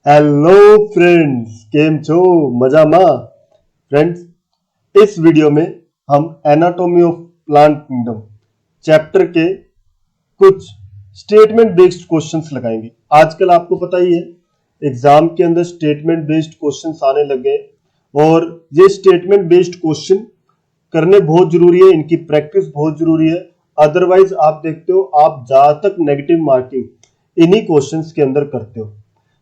Hello friends કેમ છો મજામાં फ्रेंड्स इस वीडियो में हम anatomy of plant kingdom chapter के कुछ स्टेटमेंट बेस्ड क्वेश्चंस लगाएंगे। आजकल आपको पता ही है एग्जाम के अंदर स्टेटमेंट बेस्ड क्वेश्चंस आने लगे और ये स्टेटमेंट बेस्ड क्वेश्चन करने बहुत जरूरी है, इनकी प्रैक्टिस बहुत जरूरी है। अदरवाइज आप देखते हो आप जहां तक नेगेटिव मार्किंग इन्हीं क्वेश्चंस के अंदर करते हो।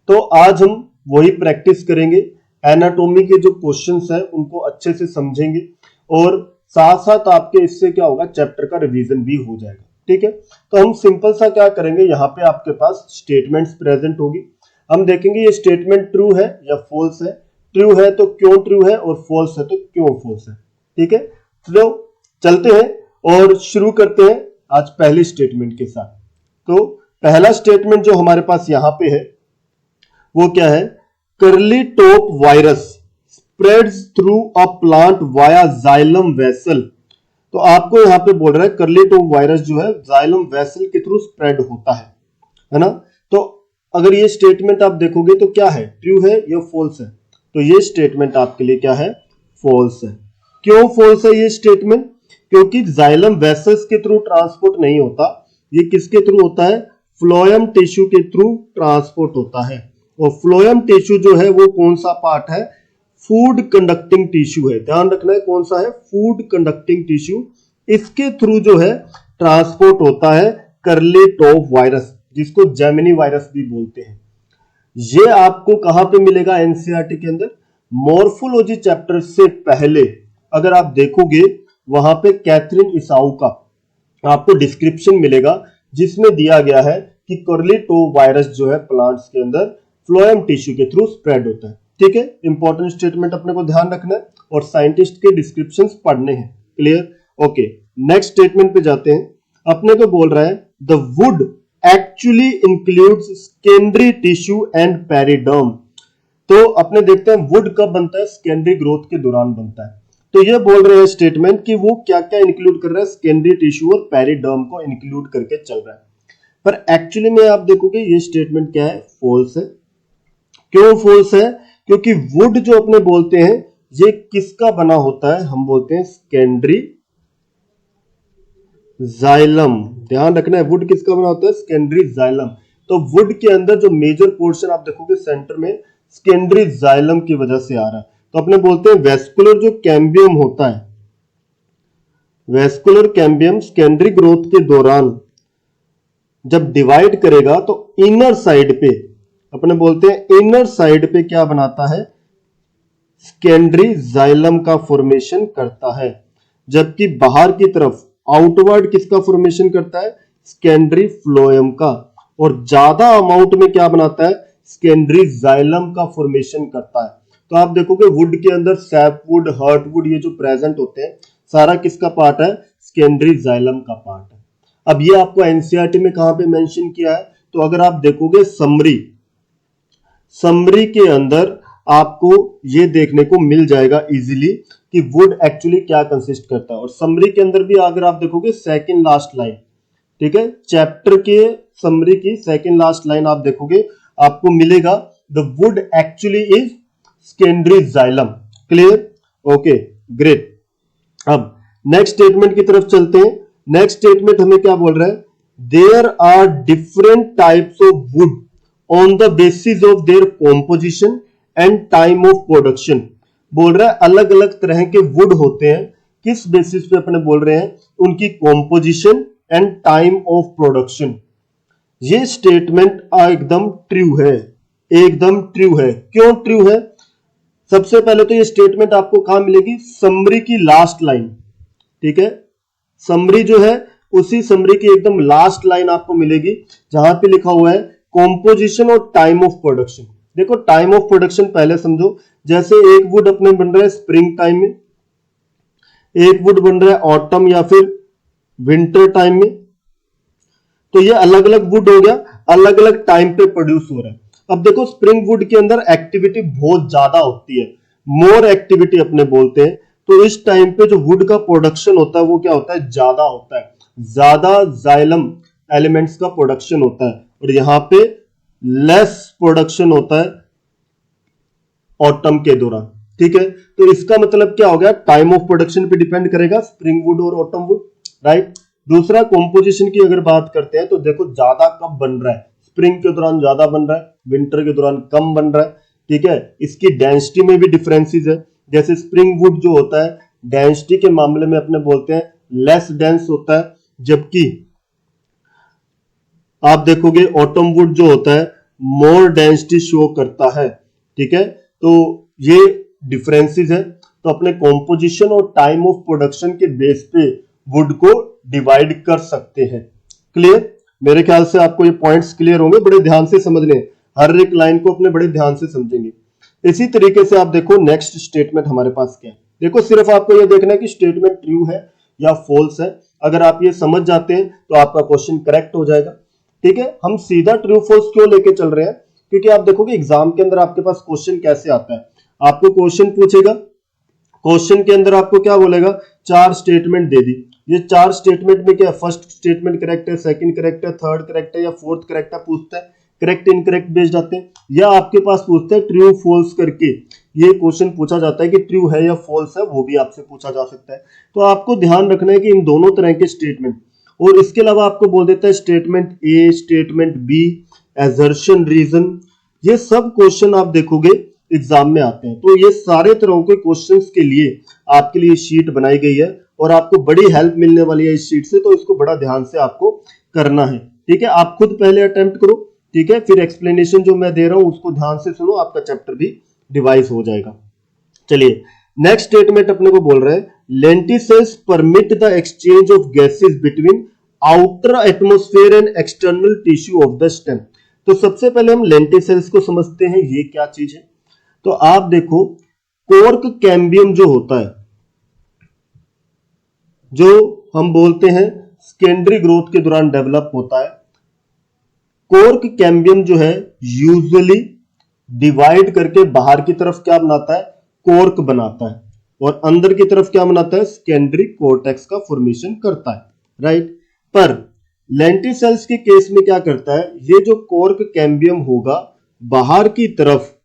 तो आज हम वही प्रैक्टिस करेंगे, एनाटॉमी के जो क्वेश्चंस हैं उनको अच्छे से समझेंगे और साथ साथ आपके इससे क्या होगा, चैप्टर का रिवीजन भी हो जाएगा। ठीक है, तो हम सिंपल सा क्या करेंगे, यहाँ पे आपके पास स्टेटमेंट्स प्रेजेंट होगी। हम देखेंगे ये स्टेटमेंट ट्रू है या फॉल्स है, ट्रू है तो क्यों ट्रू है और फॉल्स है तो क्यों फॉल्स है। ठीक है, तो चलते हैं और शुरू करते हैं आज पहले स्टेटमेंट के साथ। तो पहला स्टेटमेंट जो हमारे पास यहां पे है वो क्या है, curly top virus spreads through a plant via xylem vessel. तो आपको यहां पे बोल रहा है कर्ली टॉप वायरस जो है जाइलम वेसल के थ्रू स्प्रेड होता है ना। तो अगर ये स्टेटमेंट आप देखोगे तो क्या है, ट्रू है या फॉल्स है, तो ये स्टेटमेंट आपके लिए क्या है, फॉल्स है। क्यों फॉल्स है ये स्टेटमेंट, क्योंकि जाइलम वेसल्स के थ्रू ट्रांसपोर्ट नहीं होता, ये किसके थ्रू होता है, फ्लोएम टिश्यू के थ्रू ट्रांसपोर्ट होता है। और फ्लोएम टिश्यू जो है वो कौन सा पार्ट है, फूड कंडक्टिंग टिश्यू है। ध्यान रखना है कौन सा है, फूड कंडक्टिंग टिश्यू, इसके थ्रू जो है ट्रांसपोर्ट होता है कर्ली टॉप वायरस, जिसको जेमिनी वायरस भी बोलते हैं। ये आपको कहां पे मिलेगा, एनसीईआरटी के अंदर मॉर्फोलॉजी चैप्टर से पहले अगर आप देखोगे वहां पे कैथरीन इसाऊ का आपको डिस्क्रिप्शन मिलेगा जिसमें दिया गया है कि कर्ली टॉप वायरस जो है प्लांट्स के अंदर फ्लोएम टिश्यू के थ्रू स्प्रेड होता है। ठीक है, इंपॉर्टेंट स्टेटमेंट अपने को ध्यान रखना है और साइंटिस्ट के डिस्क्रिप्शंस पढ़ने हैं। Clear, okay. नेक्स्ट स्टेटमेंट पे जाते हैं। अपने को बोल रहा है the wood actually includes secondary tissue and periderm. तो अपने देखते हैं वुड कब बनता है, सेकेंडरी ग्रोथ के दौरान बनता है। तो ये बोल रहे हैं स्टेटमेंट कि वो क्या क्या इंक्लूड कर रहा है, सेकेंडरी टिश्यू और पेरिडर्म को इंक्लूड करके चल रहा है। पर एक्चुअली में आप देखोगे ये स्टेटमेंट क्या है, फॉल्स है। क्यों फॉल्स है, क्योंकि वुड जो अपने बोलते हैं ये किसका बना होता है, हम बोलते हैं सेकेंडरी जाइलम। ध्यान रखना है वुड किसका बना होता है, सेकेंडरी जाइलम। तो वुड के अंदर जो मेजर पोर्शन आप देखोगे सेंटर में सेकेंडरी जाइलम की वजह से आ रहा है। तो अपने बोलते हैं वेस्कुलर जो कैम्बियम होता है, वेस्कुलर कैम्बियम सेकेंडरी ग्रोथ के दौरान जब डिवाइड करेगा तो इनर साइड पे, अपने बोलते हैं इनर साइड पे क्या बनाता है, सेकेंडरी जाइलम का फॉर्मेशन करता है। जबकि बाहर की तरफ आउटवर्ड किसका फॉर्मेशन करता है, सेकेंडरी फ्लोएम का। और ज्यादा अमाउंट में क्या बनाता है, सेकेंडरी जाइलम का फॉर्मेशन करता है। तो आप देखोगे वुड के अंदर सैपवुड, हार्टवुड ये जो प्रेजेंट होते हैं सारा किसका पार्ट है, सेकेंडरी जाइलम का पार्ट है। अब ये आपको एनसीईआरटी में कहां पे मेंशन किया है, तो अगर आप देखोगे समरी के अंदर आपको ये देखने को मिल जाएगा इजीली कि वुड एक्चुअली क्या कंसिस्ट करता है। और समरी के अंदर भी अगर आप देखोगे सेकंड लास्ट लाइन, ठीक है, चैप्टर के समरी की सेकंड लास्ट लाइन आप देखोगे आपको मिलेगा the wood actually is secondary xylem. Clear, okay, great. अब नेक्स्ट स्टेटमेंट की तरफ चलते हैं। नेक्स्ट स्टेटमेंट हमें क्या बोल रहा है, there are different types of wood on the basis of their composition and time of production. बोल रहा है अलग अलग तरह के वुड होते हैं, किस बेसिस पे अपने बोल रहे हैं, उनकी composition and time of production. ये स्टेटमेंट एकदम ट्रू है, एकदम ट्रू है। क्यों ट्रू है, सबसे पहले तो ये स्टेटमेंट आपको कहां मिलेगी, समरी की लास्ट लाइन। ठीक है, समरी जो है उसी समरी की एकदम लास्ट लाइन आपको मिलेगी जहां पे लिखा हुआ है कॉम्पोजिशन और टाइम ऑफ प्रोडक्शन। देखो टाइम ऑफ प्रोडक्शन पहले समझो, जैसे एक वुड अपने बन रहा है स्प्रिंग टाइम में, एक वुड बन रहा है ऑटम या फिर विंटर टाइम में। तो ये अलग अलग वुड हो गया, अलग अलग टाइम पे प्रोड्यूस हो रहा है। अब देखो स्प्रिंग वुड के अंदर एक्टिविटी बहुत ज्यादा होती है, मोर एक्टिविटी अपने बोलते हैं। तो इस टाइम पे जो वुड का प्रोडक्शन होता है वो क्या होता है, ज्यादा होता है, ज्यादा जाइलम एलिमेंट्स का प्रोडक्शन होता है। और यहाँ पे लेस प्रोडक्शन होता है ऑटम के दौरान। ठीक है, तो इसका मतलब क्या हो गया, टाइम ऑफ प्रोडक्शन पे डिपेंड करेगा, स्प्रिंग वुड और ऑटम वुड, राइट। दूसरा कॉम्पोजिशन की अगर बात करते हैं तो देखो ज्यादा कब बन रहा है, स्प्रिंग के दौरान ज्यादा बन रहा है, विंटर के दौरान कम बन रहा है। ठीक है, इसकी डेंसिटी में भी डिफरेंसेस है। जैसे स्प्रिंग वुड जो होता है डेंसिटी के मामले में अपने बोलते हैं लेस डेंस होता है, जबकि आप देखोगे ऑटम वुड जो होता है मोर डेंसिटी शो करता है। ठीक है, तो ये डिफरेंसेस है। तो अपने कॉम्पोजिशन और टाइम ऑफ प्रोडक्शन के बेस पे वुड को डिवाइड कर सकते हैं। क्लियर, मेरे ख्याल से आपको ये पॉइंट्स क्लियर होंगे, बड़े ध्यान से समझने, हर एक लाइन को अपने बड़े ध्यान से समझेंगे। इसी तरीके से आप देखो नेक्स्ट स्टेटमेंट हमारे पास क्या है। देखो सिर्फ आपको ये देखना है कि स्टेटमेंट ट्रू है या फॉल्स है। अगर आप ये समझ जाते हैं तो आपका क्वेश्चन करेक्ट हो जाएगा। ठीक है, हम सीधा ट्रू फॉल्स क्यों लेके चल रहे हैं, क्योंकि आप देखोगे एग्जाम के अंदर आपके पास क्वेश्चन कैसे आता है। आपको क्वेश्चन पूछेगा, क्वेश्चन के अंदर आपको क्या बोलेगा, 4 स्टेटमेंट दे दी। ये 4 स्टेटमेंट में क्या, फर्स्ट स्टेटमेंट करेक्ट है, सेकंड करेक्ट है, थर्ड करेक्ट है या फोर्थ करेक्ट है, पूछता है। करेक्ट इनकरेक्ट बेस्ड आते हैं, या आपके पास पूछता है ट्रू फॉल्स करके। ये क्वेश्चन पूछा जाता है कि ट्रू है या फॉल्स है, वो भी आपसे पूछा जा सकता है। तो आपको ध्यान रखना है कि इन दोनों तरह के स्टेटमेंट, और इसके अलावा आपको बोल देता है statement A, statement B, assertion, reason, ये सब क्वेश्चन आप देखोगे एग्जाम में आते हैं। तो ये सारे तरह के क्वेश्चंस के लिए आपके लिए शीट बनाई गई है और आपको बड़ी हेल्प मिलने वाली है इस शीट से, तो इसको बड़ा ध्यान से आपको करना है। ठीक है, आप खुद पहले अटेम्प्ट करो, ठीक है, फिर एक्सप्लेनेशन जो मैं दे रहा हूं उसको ध्यान से सुनो, आपका चैप्टर भी डिवाइस हो जाएगा। चलिए नेक्स्ट स्टेटमेंट अपने को बोल रहे हैं, lenticels permit the exchange of gases between outer atmosphere and external tissue of the stem. तो सबसे पहले हम लेंटिसेल्स को समझते हैं, ये क्या चीज है। तो आप देखो कोर्क कैम्बियम जो होता है, जो हम बोलते हैं सेकेंडरी ग्रोथ के दौरान डेवलप होता है। कोर्क कैम्बियम जो है यूजुअली डिवाइड करके बाहर की तरफ क्या बनाता है, कोर्क बनाता है, और अंदर की तरफ क्या बनाता है, सेकेंडरी कोर्टेक्स का फॉर्मेशन करता है, राइट। पर लेंटिसेल्स के केस में क्या करता है, ये जो कोर्क कैम्बियम होगा बाहर की तरफ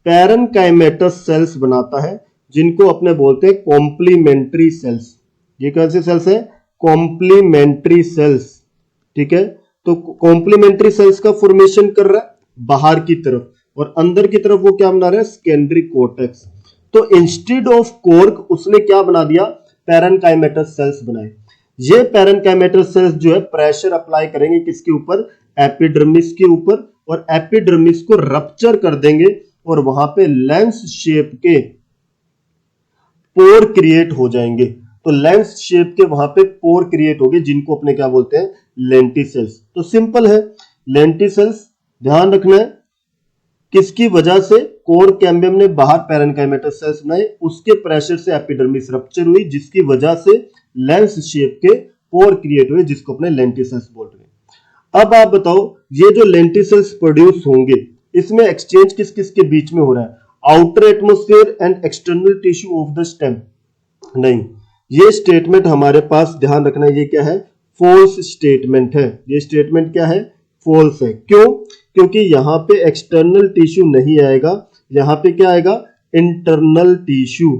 पैरेनकाइमेटस सेल्स बनाता है, जिनको अपने बोलते हैं कॉम्प्लीमेंट्री सेल्स। ये कैसे सेल्स है, कॉम्प्लीमेंट्री सेल्स। ठीक है, तो कॉम्प्लीमेंट्री सेल्स का फॉर्मेशन कर रहा है बाहर की तरफ, और अंदर की तरफ वो क्या बना रहा है, सेकेंडरी कोर्टेक्स। तो इंस्टेड ऑफ कोर्क उसने क्या बना दिया, पैरेनकाइमेटस सेल्स बनाए। ये पैरेनकाइमेटस सेल्स जो है प्रेशर अप्लाई करेंगे किसके ऊपर, एपिडर्मिस के ऊपर, और एपिडर्मिस को रप्चर कर देंगे और वहां पे लेंस शेप के पोर क्रिएट हो जाएंगे। तो लेंस शेप के वहां पे पोर क्रिएट हो गए, जिनको अपने क्या बोलते हैं, लेंटिसेल्स। तो सिंपल है, लेंटिसेल्स ध्यान रखना है किसकी वजह से, कोर कैम्बियम ने बाहर पैरेनकाइमेटस सेल्स बनाए, उसके प्रेशर से एपिडर्मिस रप्चर हुई, जिसकी वजह से लेंस शेप के पोर क्रिएट हुए, जिसको अपने लेंटिसेल्स बोल रहे हैं। अब आप बताओ ये जो लेंटिसेल्स प्रोड्यूस होंगे, इसमें एक्सचेंज किस किस के बीच में हो रहा है, outer atmosphere and external tissue of the stem. नहीं, ये स्टेटमेंट हमारे पास ध्यान रखना है, ये क्या है, फॉल्स स्टेटमेंट है। ये स्टेटमेंट क्या है, फॉल्स है। क्यों, क्योंकि यहां पे एक्सटर्नल टिश्यू नहीं आएगा, यहां पे क्या आएगा, इंटरनल टिश्यू।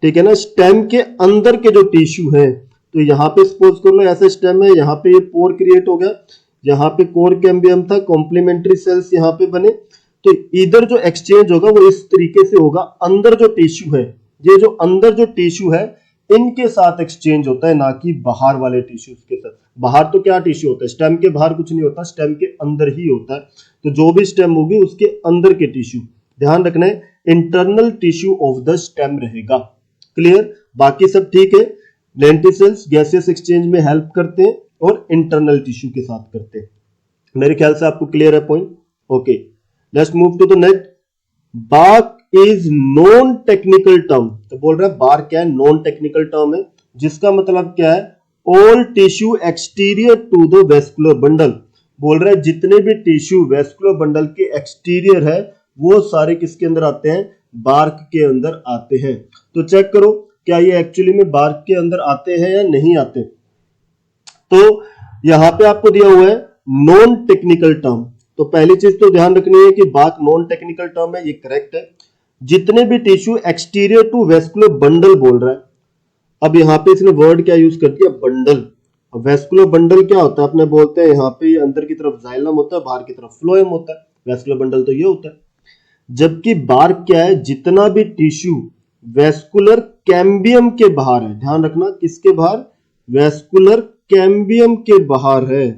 ठीक है ना, स्टेम के अंदर के जो टिश्यू है, तो यहां पे सपोज कर लो ऐसा स्टेम है, यहां पे ये पोर क्रिएट हो गया, यहां पे कोर कैम्बियम था, कॉम्प्लीमेंट्री सेल्स यहां पे बने, तो इधर जो एक्सचेंज होगा वो इस तरीके से होगा, अंदर जो टिश्यू है, ये जो अंदर जो टिश्यू है इनके साथ एक्सचेंज होता है, ना कि बाहर वाले टिश्यूज के साथ। बाहर तो क्या टिश्यू होता है, स्टेम के बाहर कुछ नहीं होता, स्टेम के अंदर ही होता है। तो जो भी स्टेम होगी उसके अंदर के टिश्यू, ध्यान रखना है internal tissue of the stem रहेगा। क्लियर, बाकी सब ठीक है। लेंटिसेल्स गैसियस एक्सचेंज में हेल्प करते हैं और इंटरनल टिश्यू के साथ करते हैं। मेरे ख्याल से आपको क्लियर है point. Okay, let's move to the next. Bark is non technical term. तो बोल रहा है बार्क क्या है, नॉन टेक्निकल टर्म है, जिसका मतलब क्या है, all tissue exterior to the vascular bundle. बोल रहा है जितने भी टिश्यू वेस्कुलर बंडल के एक्सटीरियर है वो सारे किसके अंदर आते हैं, बार्क के अंदर आते हैं। तो चेक करो क्या ये एक्चुअली में बार्क के अंदर आते हैं या नहीं आते। तो यहां पे आपको दिया हुआ है नॉन टेक्निकल टर्म, तो पहली चीज तो ध्यान रखनी है कि बात नॉन टेक्निकल टर्म है, ये करेक्ट है। जितने भी tissue exterior to vascular bundle बोल रहा है। अब यहाँ पे इसने वर्ड क्या यूज कर दिया, बंडल। वेस्कुलर बंडल क्या होता है, अपने बोलते हैं यहाँ पे अंदर की तरफ जाइलम होता है, बाहर की तरफ फ्लोएम होता है। वेस्कुलर बंडल तो ये होता है। जबकि बार्क क्या है, जितना भी टिश्यू वेस्कुलर कैम्बियम के बाहर है, ध्यान रखना किसके बाहर, वेस्कुलर कैम्बियम के बाहर है।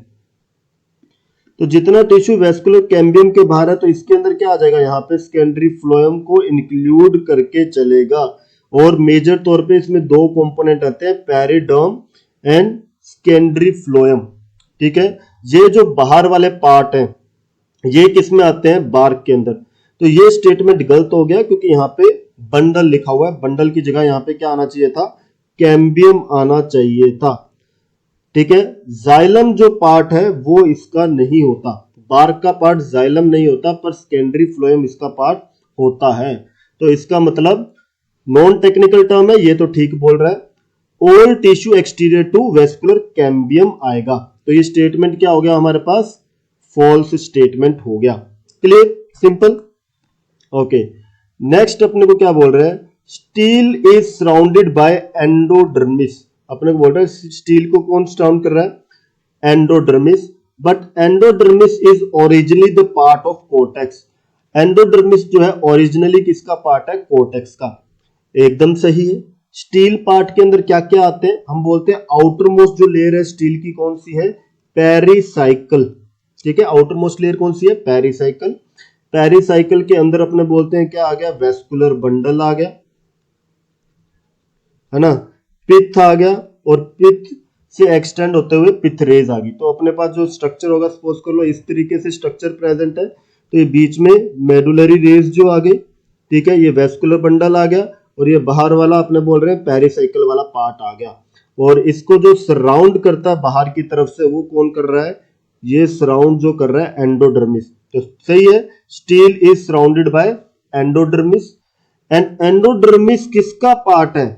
तो जितना टिश्यू वेस्कुलर कैम्बियम के बाहर है तो इसके अंदर क्या आ जाएगा, यहाँ पे सेकेंडरी फ्लोएम को इंक्लूड करके चलेगा। और मेजर तौर पे इसमें दो कंपोनेंट आते हैं, पेरिडर्म एंड सेकेंडरी फ्लोएम। ठीक है, ये जो बाहर वाले पार्ट हैं ये किस में आते हैं, बार्क के अंदर। तो ये स्टेटमेंट गलत हो गया क्योंकि यहाँ पे बंडल लिखा हुआ है, बंडल की जगह यहाँ पे क्या आना चाहिए था, कैम्बियम आना चाहिए था। ठीक है, जाइलम जो पार्ट है वो इसका नहीं होता, बार्क का पार्ट जाइलम नहीं होता, पर सेकेंडरी फ्लोएम इसका पार्ट होता है। तो इसका मतलब नॉन टेक्निकल टर्म है, ये तो ठीक बोल रहा है। All tissue exterior to vascular cambium आएगा। तो ये स्टेटमेंट क्या हो गया हमारे पास, फॉल्स स्टेटमेंट हो गया। Clear, simple. ओके, नेक्स्ट अपने को क्या बोल रहे हैं, steel is surrounded by endodermis. अपने को बोल रहा है स्टील को कौन सराउंड कर रहा है, endodermis. But endodermis is originally the part of cortex. Endodermis जो है ओरिजिनली किसका पार्ट है, कोर्टेक्स का। एकदम सही है। स्टील पार्ट के अंदर क्या क्या आते हैं, हम बोलते हैं आउटर मोस्ट जो लेयर है स्टील की कौन सी है, पेरिसाइकल। ठीक है, आउटर मोस्ट लेयर कौन सी है, पेरिसाइकल। पेरिसाइकल के अंदर अपने बोलते हैं क्या आ गया, वेस्कुलर बंडल आ गया, है ना, पिथ आ गया, और पिथ से एक्सटेंड होते हुए पिथरेज आ गई। तो अपने पास जो स्ट्रक्चर होगा, सपोज कर लो इस तरीके से स्ट्रक्चर प्रेजेंट है, तो ये बीच में मेडुलरी रेज जो आ गई, ठीक है, ये वेस्कुलर बंडल आ गया, और ये बाहर वाला अपने बोल रहे हैं पेरिसाइकल वाला पार्ट आ गया। और इसको जो सराउंड करता है बाहर की तरफ से वो कौन कर रहा है, ये सराउंड जो कर रहा है एंडोडर्मिस। तो सही है, steel is surrounded by endodermis. And endodermis किसका पार्ट है,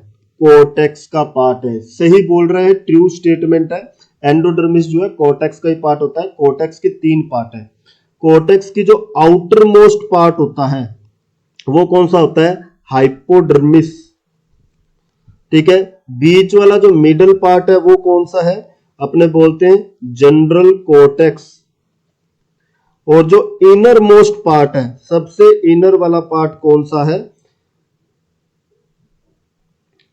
कोर्टेक्स का पार्ट है। सही बोल रहे हैं, ट्रू स्टेटमेंट है। एंडोडर्मिस जो है कोर्टेक्स का ही पार्ट होता है। कोर्टेक्स के तीन पार्ट है। कोर्टेक्स की जो आउटर मोस्ट पार्ट होता है वो कौन सा होता है, हाइपोडर्मिस। ठीक है, बीच वाला जो मिडल पार्ट है वो कौन सा है, अपने बोलते हैं जनरल कोर्टेक्स। और जो इनर मोस्ट पार्ट है, सबसे इनर वाला पार्ट कौन सा है,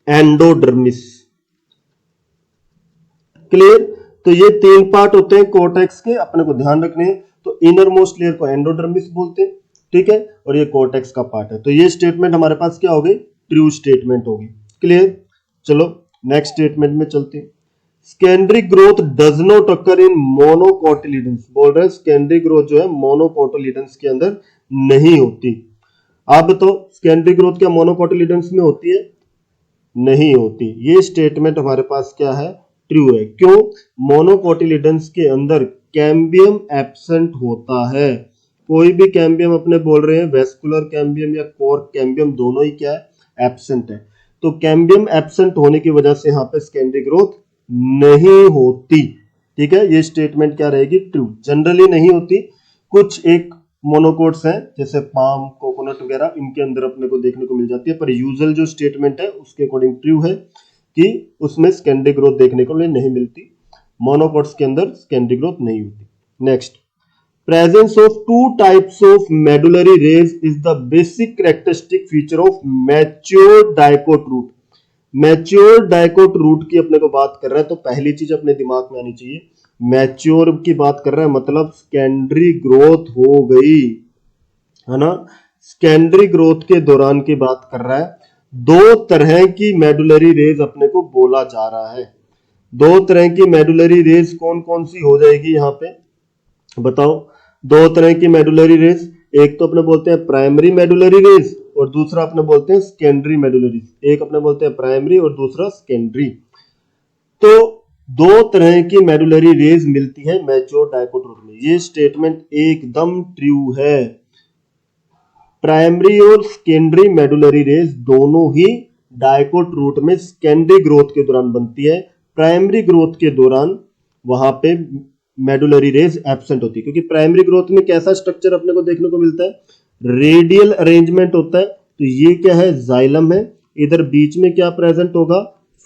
एंडोडर्मिस। क्लियर, तो ये तीन पार्ट होते हैं कोर्टेक्स के, अपने को ध्यान रखने हैं। तो इनर मोस्ट लेयर को एंडोडर्मिस बोलते हैं, ठीक है, और ये कोर्टेक्स का पार्ट है। तो ये स्टेटमेंट हमारे पास क्या होगी, ट्रू स्टेटमेंट होगी। क्लियर, चलो नेक्स्ट स्टेटमेंट में चलते हैं। Secondary growth does not occur इन मोनोकोटिलिडन्स। बोल रहे हैं सेकेंडरी ग्रोथ जो है मोनोकोटिलिडन्स के अंदर नहीं होती। आप बताओ सेकेंडरी ग्रोथ क्या मोनोकोटिलिडन्स में होती है, नहीं होती। ये स्टेटमेंट हमारे पास क्या है, ट्रू है। क्यों, मोनोकोटिलिडन्स के अंदर कैम्बियम एब्सेंट होता है। कोई भी कैम्बियम अपने बोल रहे हैं, वेस्कुलर कैम्बियम या कोर कैम्बियम, दोनों ही क्या है, एब्सेंट है। तो कैम्बियम एब्सेंट होने की वजह से यहाँ पे सेकेंडरी ग्रोथ नहीं होती। ठीक है, ये स्टेटमेंट क्या रहेगी, ट्रू। जनरली नहीं होती, कुछ एक मोनोकोट्स हैं जैसे पाम, कोकोनट वगैरह, इनके अंदर अपने को देखने को मिल जाती है, पर यूजुअल जो स्टेटमेंट है उसके अकॉर्डिंग ट्रू है कि उसमें सेकेंडरी ग्रोथ देखने को नहीं मिलती। मोनोकोट्स के अंदर सेकेंडरी ग्रोथ नहीं होती। Next, presence of two types of medullary rays is the basic characteristic feature of mature dicot root। Mature dicot root की अपने को बात कर रहा है, तो पहली चीज अपने दिमाग में आनी चाहिए, मैच्योर की बात कर रहा है मतलब सेकेंडरी ग्रोथ हो गई, है ना। सेकेंडरी ग्रोथ के दौरान की बात कर रहा है। दो तरह की मेडुलरी रेज अपने को बोला जा रहा है। दो तरह की मेडुलरी रेज कौन कौन सी हो जाएगी यहाँ पे बताओ। दो तरह की मेडुलरी रेज, एक तो अपने बोलते हैं प्राइमरी मेडुलरी रेज और दूसरा अपने बोलते हैं सेकेंडरी मेडुलरी। एक अपने बोलते हैं प्राइमरी और दूसरा सेकेंडरी। तो दो तरह की मेडुलरी रेज मिलती है मैच्योर डाइकोट रूट में। ये स्टेटमेंट एकदम ट्रू है। प्राइमरी और सेकेंडरी मेडुलरी रेज दोनों ही डाइकोट रूट में सेकेंडरी ग्रोथ के दौरान बनती है। प्राइमरी ग्रोथ के दौरान वहां पे मेडुलरी रेज एब्सेंट होती है, क्योंकि प्राइमरी ग्रोथ में कैसा स्ट्रक्चर अपने को देखने को मिलता है, रेडियल अरेंजमेंट होता है। तो ये क्या है, जाइलम है, इधर बीच में क्या प्रेजेंट होगा,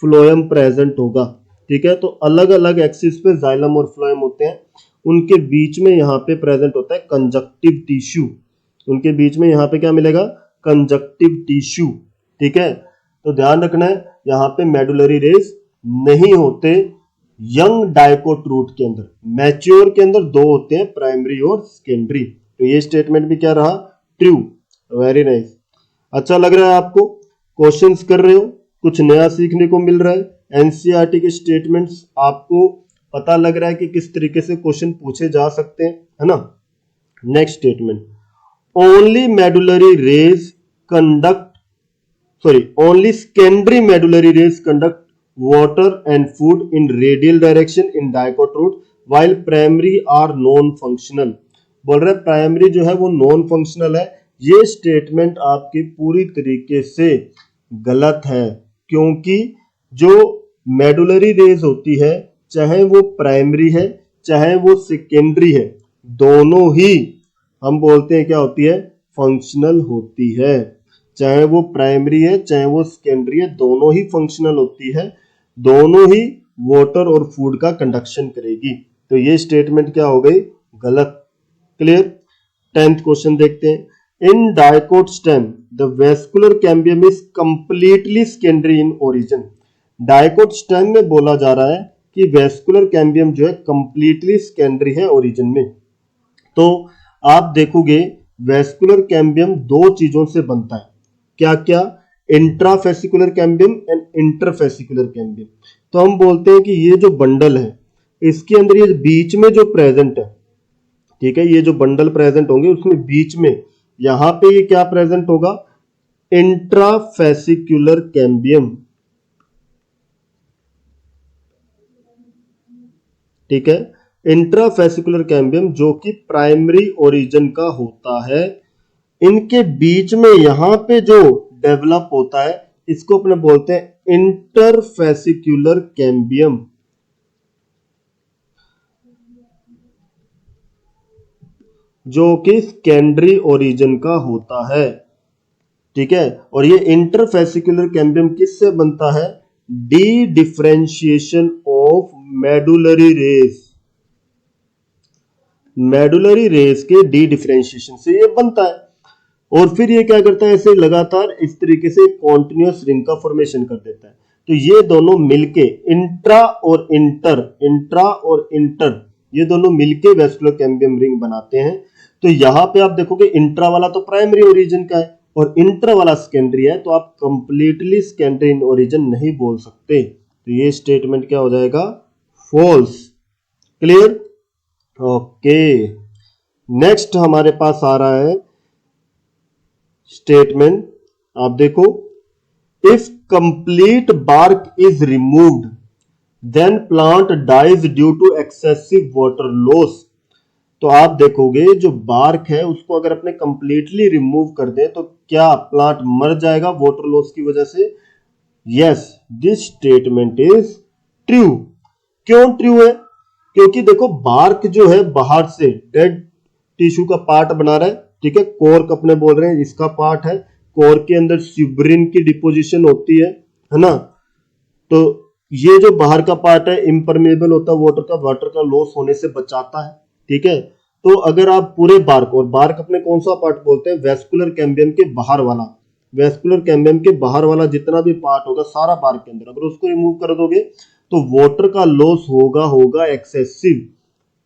फ्लोएम प्रेजेंट होगा। ठीक है, तो अलग अलग एक्सिस पे जाइलम और फ्लोएम होते हैं, उनके बीच में यहाँ पे प्रेजेंट होता है कंजक्टिव टिश्यू, उनके बीच में यहाँ पे क्या मिलेगा, कंजक्टिव टिश्यू। ठीक है, तो ध्यान रखना है यहाँ पे मेडुलरी रेज नहीं होते यंग डाइकोट रूट के अंदर, मैच्योर के अंदर दो होते हैं, प्राइमरी और सेकेंडरी। तो ये स्टेटमेंट भी क्या रहा, ट्रू। वेरी नाइस, अच्छा लग रहा है आपको, क्वेश्चंस कर रहे हो, कुछ नया सीखने को मिल रहा है, एनसीईआरटी के स्टेटमेंट्स आपको पता लग रहा है कि किस तरीके से क्वेश्चन पूछे जा सकते हैं, है ना। Next statement, only medullary rays conduct only secondary medullary rays conduct water and food in radial direction in dicot root while primary are non functional। बोल रहे प्राइमरी जो है वो नॉन फंक्शनल है। ये स्टेटमेंट आपकी पूरी तरीके से गलत है, क्योंकि जो मेडुलरी रेज होती है, चाहे वो प्राइमरी है चाहे वो सेकेंडरी है, दोनों ही हम बोलते हैं क्या होती है, फंक्शनल होती है। चाहे वो प्राइमरी है चाहे वो सेकेंडरी है, दोनों ही फंक्शनल होती है, दोनों ही वाटर और फूड का कंडक्शन करेगी। तो ये स्टेटमेंट क्या हो गई, गलत। क्लियर। 10th क्वेश्चन देखते हैं, इन dicot stem the vascular cambium is completely secondary in origin. Dicot stem में बोला जा रहा है कि वेस्कुलर कैम्बियम जो है कंप्लीटली सेकेंडरी है ओरिजिन में। तो आप देखोगे वेस्कुलर कैम्बियम दो चीजों से बनता है, क्या क्या, intrafascicular cambium and interfascicular cambium. तो हम बोलते हैं कि ये जो बंडल है इसके अंदर ये बीच में जो प्रेजेंट है, ठीक है, ये जो बंडल प्रेजेंट होंगे उसमें बीच में यहां पे ये क्या प्रेजेंट होगा, इंट्राफेसिकुलर कैम्बियम। ठीक है, इंट्राफेसिकुलर कैम्बियम जो कि प्राइमरी ओरिजिन का होता है, इनके बीच में यहां पे जो डेवलप होता है इसको अपने बोलते हैं इंटरफेसिकुलर कैम्बियम, जो कि सेकेंडरी ओरिजिन का होता है। ठीक है, और ये इंटरफेसिकुलर कैम्बियम किससे बनता है, D differentiation of medullary rays, medullary rays के डी डिफरेंशिएशन से ये बनता है। और फिर ये क्या करता है, ऐसे लगातार इस तरीके से कॉन्टिन्यूअस रिंग का फॉर्मेशन कर देता है। तो ये दोनों मिलके इंट्रा और इंटर ये दोनों मिलके वेस्कुलर कैम्बियम रिंग बनाते हैं। तो यहां पे आप देखोगे इंट्रा वाला तो प्राइमरी ओरिजिन का है और इंटर वाला सेकेंडरी है, तो आप कंप्लीटली सेकेंडरी इन ओरिजिन नहीं बोल सकते। तो ये स्टेटमेंट क्या हो जाएगा, फॉल्स। क्लियर। ओके, नेक्स्ट हमारे पास आ रहा है स्टेटमेंट, आप देखो, if complete bark is removed then plant dies due to excessive water loss. तो आप देखोगे जो बार्क है उसको अगर अपने कंप्लीटली रिमूव कर दें तो क्या प्लांट मर जाएगा वाटर लॉस की वजह से। Yes, this statement is true. क्यों ट्रू है, क्योंकि देखो बार्क जो है बाहर से डेड टिश्यू का पार्ट बना रहा है। ठीक है, कोर्क अपने बोल रहे हैं इसका पार्ट है, कोर के अंदर सुब्रिन की डिपोजिशन होती है ना। तो ये जो बाहर का पार्ट है इम्परमेबल होता है वाटर का लॉस होने से बचाता है। ठीक है, तो अगर आप पूरे बार्क, और बार्क अपने कौन सा पार्ट बोलते हैं, वेस्कुलर कैम्बियम के बाहर वाला, वेस्कुलर कैम्बियम के बाहर वाला जितना भी पार्ट होगा सारा बार्क के अंदर, अगर उसको रिमूव कर दोगे तो वाटर का लॉस होगा एक्सेसिव,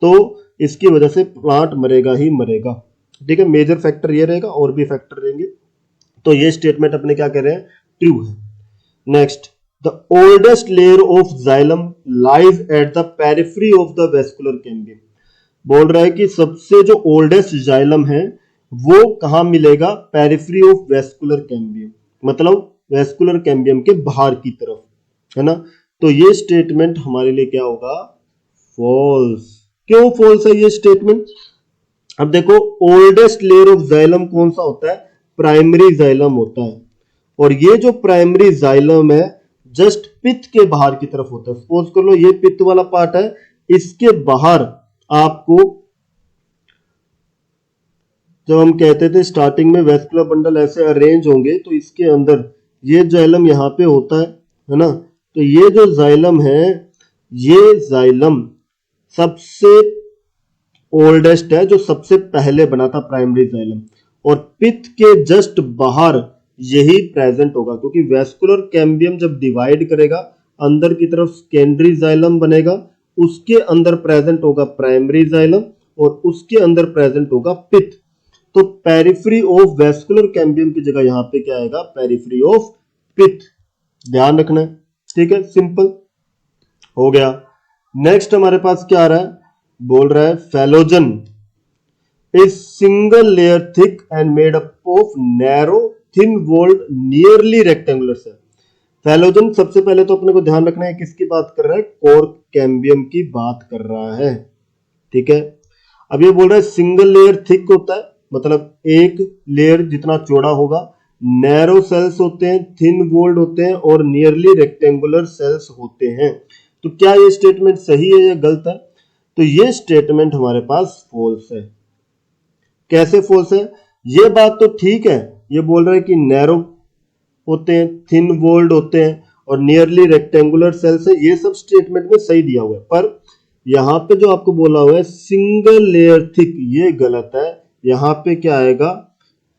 तो इसकी वजह से प्लांट मरेगा ही मरेगा। ठीक है, मेजर फैक्टर ये रहेगा, और भी फैक्टर रहेंगे। तो ये स्टेटमेंट अपने क्या कह रहे हैं, ट्रू है। Next, the oldest layer of xylem lies at the periphery of the vascular cambium. बोल रहा है कि सबसे जो ओल्डेस्ट जाइलम है वो कहां मिलेगा, पेरिफेरी ऑफ वेस्कुलर कैम्बियम, मतलब वेस्कुलर कैम्बियम के बाहर की तरफ, है ना। तो ये स्टेटमेंट हमारे लिए क्या होगा, फॉल्स। क्यों फॉल्स है ये स्टेटमेंट, अब देखो ओल्डेस्ट लेयर ऑफ जाइलम कौन सा होता है, प्राइमरी जाइलम होता है, और ये जो प्राइमरी जाइलम है जस्ट पित्त के बाहर की तरफ होता है। सपोज कर लो ये पित्त वाला पार्ट है, इसके बाहर आपको जब हम कहते थे स्टार्टिंग में वेस्कुलर बंडल ऐसे अरेंज होंगे तो इसके अंदर ये जाइलम यहाँ पे होता है ना। तो ये जो जाइलम है, ये जाइलम सबसे ओल्डेस्ट है, जो सबसे पहले बना था प्राइमरी जाइलम, और पित्त के जस्ट बाहर यही प्रेजेंट होगा, क्योंकि वेस्कुलर कैम्बियम जब डिवाइड करेगा अंदर की तरफ सेकेंडरी जाइलम बनेगा, उसके अंदर प्रेजेंट होगा प्राइमरी जाइलम और उसके अंदर प्रेजेंट होगा पित्त। तो पेरिफेरी ऑफ वेस्कुलर कैम्बियम की जगह यहां पे क्या आएगा, पेरिफेरी ऑफ पित्त। ध्यान रखना है, ठीक है, सिंपल हो गया। नेक्स्ट हमारे पास क्या आ रहा है, बोल रहा है phellogen is single layer thick and made up of narrow thin walled nearly rectangular cell. Phellogen सबसे पहले तो अपने को ध्यान रखना है किसकी बात कर रहा है, कॉर्क कैम्बियम की बात कर रहा है, ठीक है। अब ये बोल रहा है सिंगल लेयर थिक होता है, मतलब एक लेयर जितना चौड़ा होगा, नैरो सेल्स होते हैं, थिन वॉल्ड होते हैं और नियरली रेक्टेंगुलर सेल्स होते हैं। तो क्या ये स्टेटमेंट सही है या गलत है? तो ये स्टेटमेंट हमारे पास फॉल्स है। कैसे फॉल्स है? ये बात तो ठीक है, ये बोल रहा है कि नैरो होते हैं, थिन वॉल्ड होते हैं और नियरली रेक्टेंगुलर सेल्स है, ये सब स्टेटमेंट में सही दिया हुआ है, पर यहां पे जो आपको बोला हुआ है सिंगल लेयर थिक, ये गलत है। यहां पे क्या आएगा,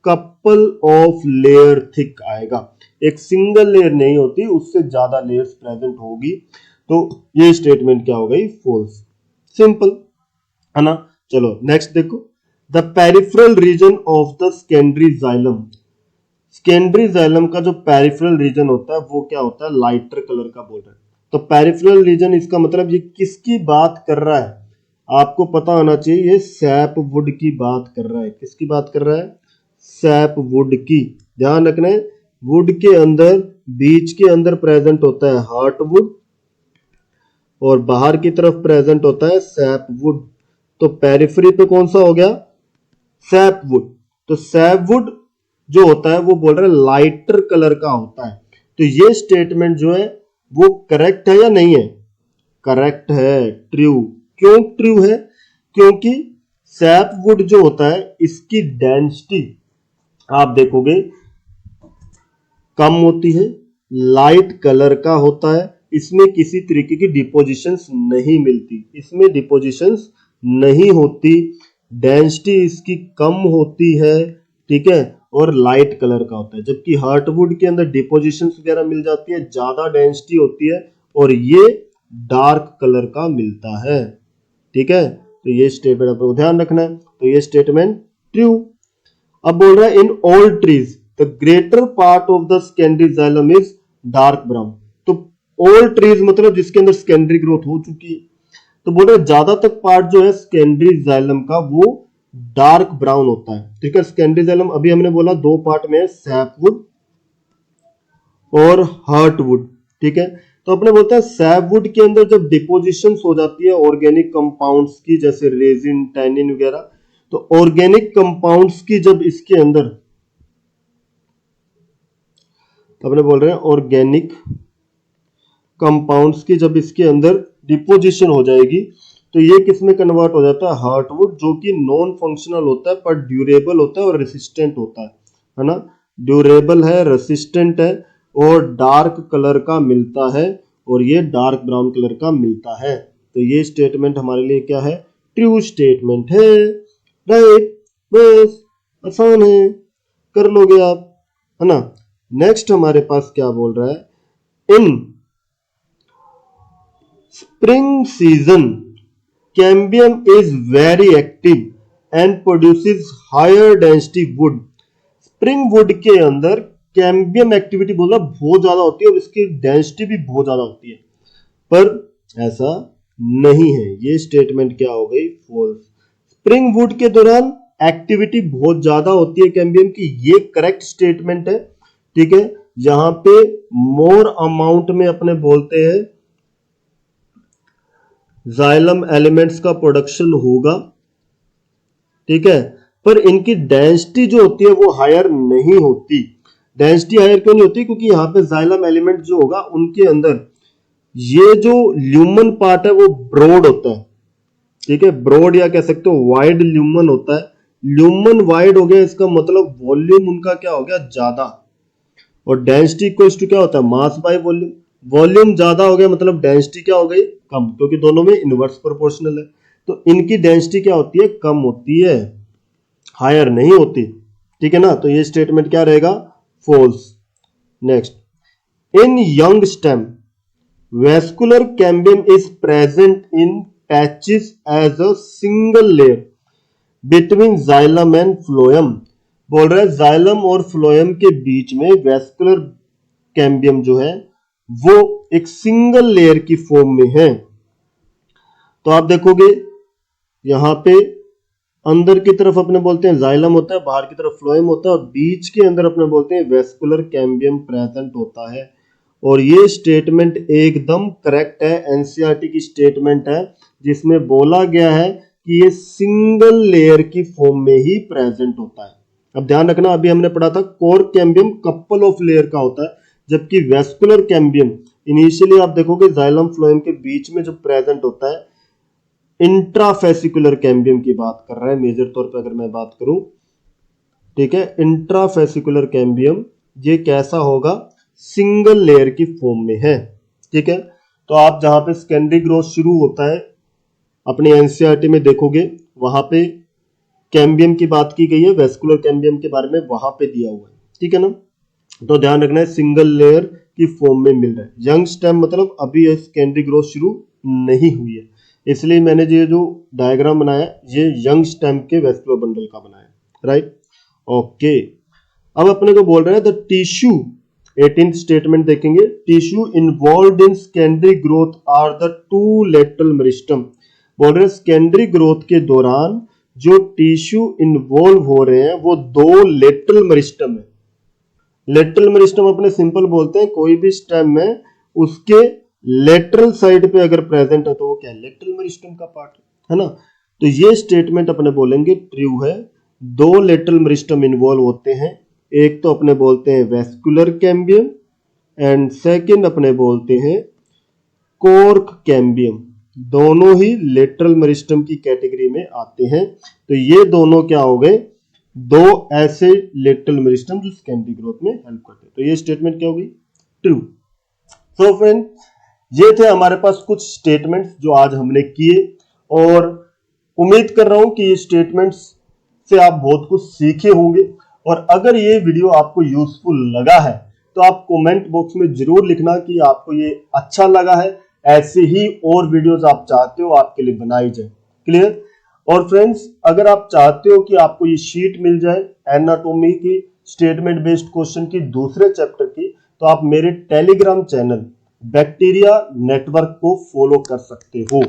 कपल ऑफ लेयर थिक आएगा। एक सिंगल लेयर नहीं होती, उससे ज्यादा लेयर्स प्रेजेंट होगी, तो ये स्टेटमेंट क्या हो गई, फॉल्स। सिंपल है ना। चलो नेक्स्ट देखो, the peripheral region of the secondary xylem. Secondary xylem का जो पेरिफेरल रीजन होता है वो क्या होता है, लाइटर कलर का बोल रहा है। तो पेरिफेरल रीजन, इसका मतलब ये किसकी बात कर रहा है, आपको पता होना चाहिए, ये सैप वुड की बात कर रहा है। किसकी बात कर रहा है, सैप वुड की। ध्यान रखना है, वुड के अंदर बीच के अंदर प्रेजेंट होता है हार्टवुड और बाहर की तरफ प्रेजेंट होता है सैप वुड। तो पेरिफेरी पे कौन सा हो गया, सैप वुड। तो सैप वुड जो होता है वो बोल रहा है लाइटर कलर का होता है। तो ये स्टेटमेंट जो है वो करेक्ट है या नहीं है, करेक्ट है, ट्रू। क्यों ट्रू है, क्योंकि सैप वुड जो होता है इसकी डेंसिटी आप देखोगे कम होती है, लाइट कलर का होता है, इसमें किसी तरीके की डिपोजिशंस नहीं मिलती, इसमें डिपोजिशंस नहीं होती, डेंसिटी इसकी कम होती है, ठीक है, और लाइट कलर का होता है। जबकि हार्टवुड के अंदर डिपोजिशंस वगैरह मिल जाती है, ज्यादा डेंसिटी होती है और ये डार्क कलर का मिलता है, ठीक है। तो ये स्टेटमेंट आपको ध्यान रखना है, तो ये स्टेटमेंट ट्रू। अब बोल रहा है in all trees the greater part of the secondary xylem is dark brown. तो ऑल ट्रीज मतलब जिसके अंदर सेकेंडरी ग्रोथ हो चुकी है, तो बोल रहे ज्यादातर पार्ट जो है सेकेंडरी जाइलम का वो डार्क ब्राउन होता है, ठीक है। सेकेंडरी जाइलम अभी हमने बोला दो पार्ट में है, सैपवुड और हार्टवुड, ठीक है। तो अपने बोलते हैं सैपवुड के अंदर जब डिपोजिशन हो जाती है ऑर्गेनिक कंपाउंड्स की, जैसे रेजिन, टैनिन वगैरह, तो ऑर्गेनिक कंपाउंड्स की जब इसके अंदर, अपने बोल रहे हैं ऑर्गेनिक कंपाउंड्स की जब इसके अंदर डिपोजिशन हो जाएगी तो ये किस में कन्वर्ट हो जाता है, हार्टवुड, जो कि नॉन फंक्शनल होता है पर ड्यूरेबल होता है और रेसिस्टेंट होता है ना। ड्यूरेबल है, रेसिस्टेंट है और डार्क कलर का मिलता है, और ये डार्क ब्राउन कलर का मिलता है। तो ये स्टेटमेंट हमारे लिए क्या है, ट्रू स्टेटमेंट है, राइट। बस आसान है, कर लोगे आप, है ना। नेक्स्ट हमारे पास क्या बोल रहा है, in spring season cambium is very active and produces higher density wood. Spring wood के अंदर कैम्बियम एक्टिविटी बोला बहुत ज्यादा होती है और इसकी डेंसिटी भी बहुत ज्यादा होती है, पर ऐसा नहीं है। ये स्टेटमेंट क्या हो गई, फॉल्स। स्प्रिंग वुड के दौरान एक्टिविटी बहुत ज्यादा होती है कैम्बियम की, ये करेक्ट स्टेटमेंट है, ठीक है। यहां पे मोर अमाउंट में अपने बोलते हैं जाइलम एलिमेंट्स का प्रोडक्शन होगा, ठीक है, पर इनकी डेंसिटी जो होती है वो हायर नहीं होती। डेंसिटी हायर क्यों नहीं होती, क्योंकि यहां पे जाइलम एलिमेंट जो होगा उनके अंदर ये जो ल्यूमन पार्ट है वो ब्रॉड होता है, ठीक है, ब्रॉड या कह सकते हो वाइड ल्यूमन होता है, ल्यूमन वाइड हो गया, इसका मतलब वॉल्यूम उनका क्या हो गया, ज्यादा। और डेंसिटी इक्वल्स टू क्या होता है, मास बाय वॉल्यूम, वॉल्यूम ज्यादा हो गया मतलब डेंसिटी क्या हो गई, कम, क्योंकि दोनों में इनवर्स प्रोपोर्शनल है। तो इनकी डेंसिटी क्या होती है, कम होती है, हायर नहीं होती। ठीक है ना, तो ये स्टेटमेंट क्या रहेगा, false. Next, in young stem vascular cambium is present in patches as a single layer between xylem and phloem। बोल रहा है जाइलम और फ्लोएम के बीच में वेस्कुलर कैम्बियम जो है वो एक सिंगल लेयर की फॉर्म में है। तो आप देखोगे यहां पे अंदर की तरफ अपने बोलते हैं जाइलम होता है, बाहर की तरफ फ्लोएम होता है, और बीच के अंदर अपने बोलते हैं वेस्कुलर कैम्बियम प्रेजेंट होता है। और ये स्टेटमेंट एकदम करेक्ट है, एनसीईआरटी की स्टेटमेंट है जिसमें बोला गया है कि ये सिंगल लेयर की फॉर्म में ही प्रेजेंट होता है। अब ध्यान रखना, अभी हमने पढ़ा था core cambium couple of layer का होता है, जबकि वेस्कुलर कैम्बियम इनिशियली आप देखोगे जाइलम फ्लोएम के बीच में जो प्रेजेंट होता है। इंट्राफेसिकुलर कैम्बियम की बात कर रहा है मेजर तौर पर अगर मैं बात करूं, ठीक है, इंट्राफेसिकुलर कैम्बियम ये कैसा होगा, सिंगल लेयर की फॉर्म में है। ठीक है, तो आप जहां पे सेकेंडरी ग्रोथ शुरू होता है अपनी एनसीईआरटी में देखोगे, वहां पे कैम्बियम की बात की गई है, वेस्कुलर कैम्बियम के बारे में वहां पे दिया हुआ है। ठीक है ना, तो ध्यान रखना है सिंगल लेयर की फॉर्म में मिल रहा है। यंग स्टेम मतलब अभी सेकेंडरी ग्रोथ शुरू नहीं हुई है, इसलिए मैंने ये जो डायग्राम बनाया ये यंग स्टेम के वेस्कुलर बंडल का बनाया, राइट। ओके, अब अपने को बोल रहे हैं द टिश्यू, 18th स्टेटमेंट देखेंगे, tissue involved in secondary growth are the two lateral meristem. बोल रहे हैं सेकेंडरी ग्रोथ के दौरान जो टिश्यू इन्वॉल्व हो रहे हैं वो दो लेटरल मेरिस्टम है। लेटरल मेरिस्टम अपने सिंपल बोलते हैं कोई भी स्टेम में उसके लेटरल साइड पे अगर प्रेजेंट है तो वो क्या है, लेटरल मेरिस्टम का पार्ट है ना। तो ये स्टेटमेंट अपने बोलेंगे ट्रू है, दो लेटरल मेरिस्टम इन्वॉल्व होते हैं, एक तो अपने बोलते हैं वेस्कुलर कैम्बियम एंड सेकंड अपने बोलते हैं कॉर्क कैम्बियम, दोनों ही लेटरल मेरिस्टम की कैटेगरी में आते हैं। तो ये दोनों क्या हो गए, दो ऐसे लेटरल मेरिस्टम जो सेकेंडरी ग्रोथ में हेल्प करते हैं। तो ये स्टेटमेंट क्या होगी, ट्रू। सो फ्रेंड, ये थे हमारे पास कुछ स्टेटमेंट्स जो आज हमने किए, और उम्मीद कर रहा हूं कि ये स्टेटमेंट्स से आप बहुत कुछ सीखे होंगे। और अगर ये वीडियो आपको यूजफुल लगा है तो आप कमेंट बॉक्स में जरूर लिखना कि आपको ये अच्छा लगा है, ऐसे ही और वीडियोस आप चाहते हो आपके लिए बनाई जाए। क्लियर। और फ्रेंड्स, अगर आप चाहते हो कि आपको ये शीट मिल जाए एनाटॉमी की स्टेटमेंट बेस्ड क्वेश्चन की दूसरे चैप्टर की, तो आप मेरे टेलीग्राम चैनल बैक्टीरिया नेटवर्क को फॉलो कर सकते हो।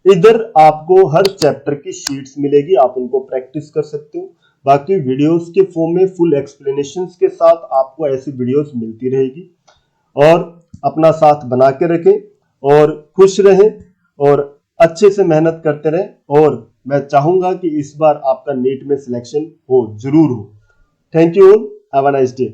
इधर आपको हर चैप्टर की शीट्स मिलेगी, आप उनको प्रैक्टिस कर सकते हो। बाकी वीडियोस के फॉर्म में फुल एक्सप्लेनेशंस के साथ आपको ऐसी वीडियोस मिलती रहेगी। और अपना साथ बना के रखें और खुश रहें और अच्छे से मेहनत करते रहें। और मैं चाहूंगा कि इस बार आपका नीट में सिलेक्शन हो, जरूर हो। Thank you all, have a nice day.